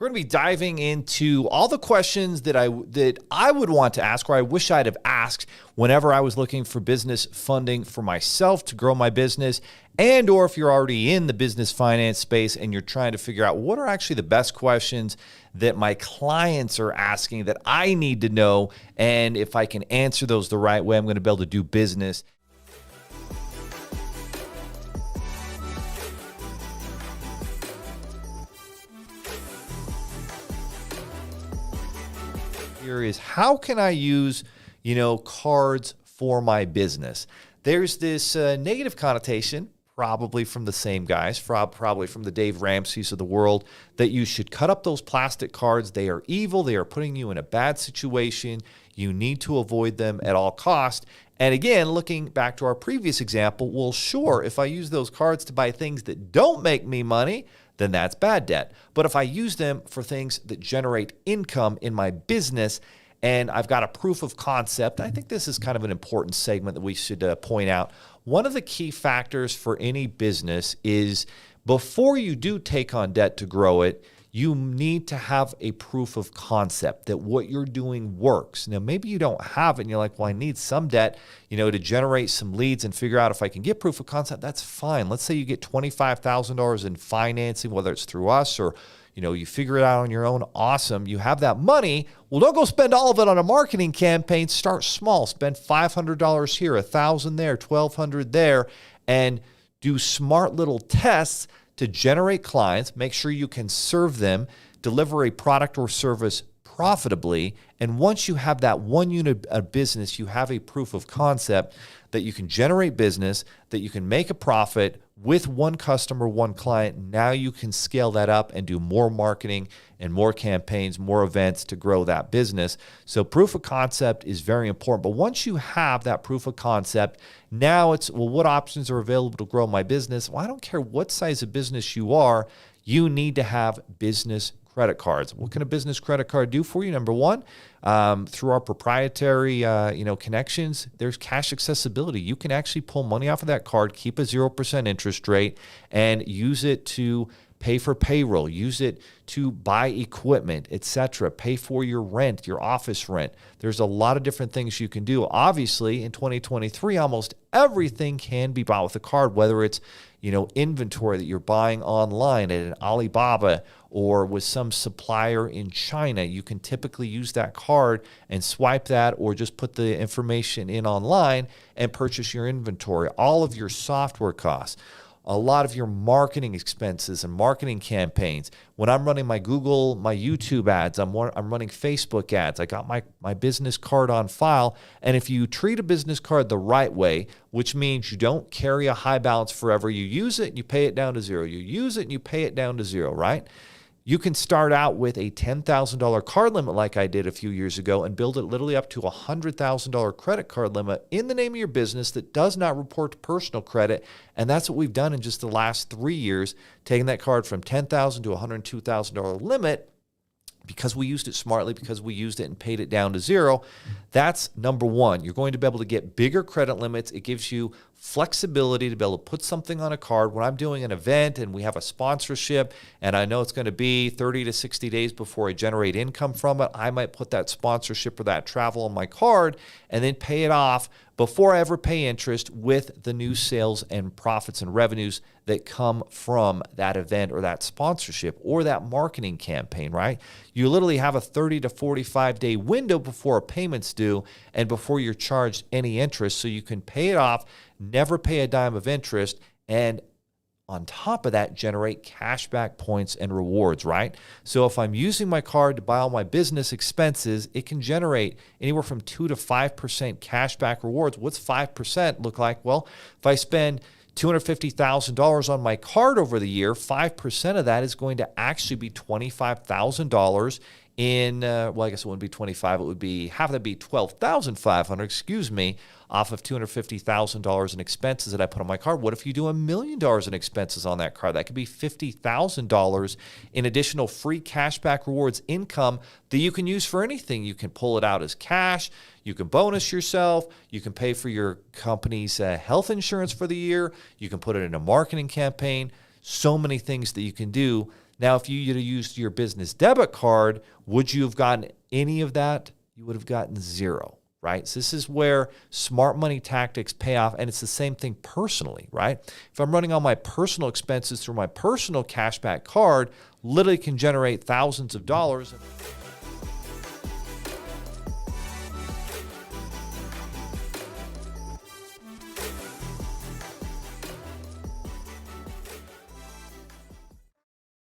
We're going to be diving into all the questions that I would want to ask, or I wish I'd have asked whenever I was looking for business funding for myself to grow my business, and or if you're already in the business finance space and you're trying to figure out what are actually the best questions that my clients are asking that I need to know, and if I can answer those the right way, I'm going to be able to do business. Here is how can I use, cards for my business? There's this negative connotation, probably from the same guys, probably from the Dave Ramseys of the world, that you should cut up those plastic cards. They are evil. They are putting you in a bad situation. You need to avoid them at all costs. And again, looking back to our previous example, well, sure, if I use those cards to buy things that don't make me money, then that's bad debt. But if I use them for things that generate income in my business, and I've got a proof of concept, I think this is kind of an important segment that we should point out. One of the key factors for any business is before you do take on debt to grow it, you need to have a proof of concept that what you're doing works. Now, maybe you don't have it and you're like, well, I need some debt, to generate some leads and figure out if I can get proof of concept. That's fine. Let's say you get $25,000 in financing, whether it's through us or, you figure it out on your own. Awesome. You have that money. Well, don't go spend all of it on a marketing campaign. Start small. Spend $500 here, $1,000 there, $1,200 there, and do smart little tests to generate clients, make sure you can serve them, deliver a product or service profitably. And once you have that one unit of business, you have a proof of concept that you can generate business, that you can make a profit with one customer, one client. Now you can scale that up and do more marketing and more campaigns, more events to grow that business. So proof of concept is very important. But once you have that proof of concept, now it's, well, what options are available to grow my business? Well, I don't care what size of business you are, you need to have business credit cards. What can a business credit card do for you? Number one, through our proprietary, connections, there's cash accessibility. You can actually pull money off of that card, keep a 0% interest rate, and use it to pay for payroll, use it to buy equipment, etc., pay for your rent, your office rent. There's a lot of different things you can do. Obviously, in 2023, almost everything can be bought with a card, whether it's inventory that you're buying online at an Alibaba or with some supplier in China. You can typically use that card and swipe that, or just put the information in online and purchase your inventory. All of your software costs, a lot of your marketing expenses and marketing campaigns. When I'm running my Google, my YouTube ads, I'm running Facebook ads. I got my business card on file. And if you treat a business card the right way, which means you don't carry a high balance forever, you use it and you pay it down to zero. You use it and you pay it down to zero, right? You can start out with a $10,000 card limit like I did a few years ago and build it literally up to a $100,000 credit card limit in the name of your business that does not report to personal credit. And that's what we've done in just the last 3 years, taking that card from $10,000 to a $102,000 limit because we used it smartly, because we used it and paid it down to zero. That's number one. You're going to be able to get bigger credit limits. It gives you flexibility to be able to put something on a card. When I'm doing an event and we have a sponsorship and I know it's going to be 30 to 60 days before I generate income from it, I might put that sponsorship or that travel on my card and then pay it off before I ever pay interest with the new sales and profits and revenues that come from that event or that sponsorship or that marketing campaign, right? You literally have a 30 to 45 day window before a payment's due and before you're charged any interest, so you can pay it off, never pay a dime of interest, and on top of that, generate cashback points and rewards, right? So if I'm using my card to buy all my business expenses, it can generate anywhere from 2 to 5% cashback rewards. What's 5% look like? Well, if I spend $250,000 on my card over the year, 5% of that is going to actually be $25,000 in, I guess it wouldn't be 25, it would be, half of that would be 12,500, off of $250,000 in expenses that I put on my card. What if you do $1 million in expenses on that card? That could be $50,000 in additional free cashback rewards income that you can use for anything. You can pull it out as cash. You can bonus yourself. You can pay for your company's health insurance for the year. You can put it in a marketing campaign. So many things that you can do. Now, if you used your business debit card, would you have gotten any of that? You would have gotten zero, right? So this is where smart money tactics pay off, and it's the same thing personally, right? If I'm running all my personal expenses through my personal cashback card, literally can generate thousands of dollars.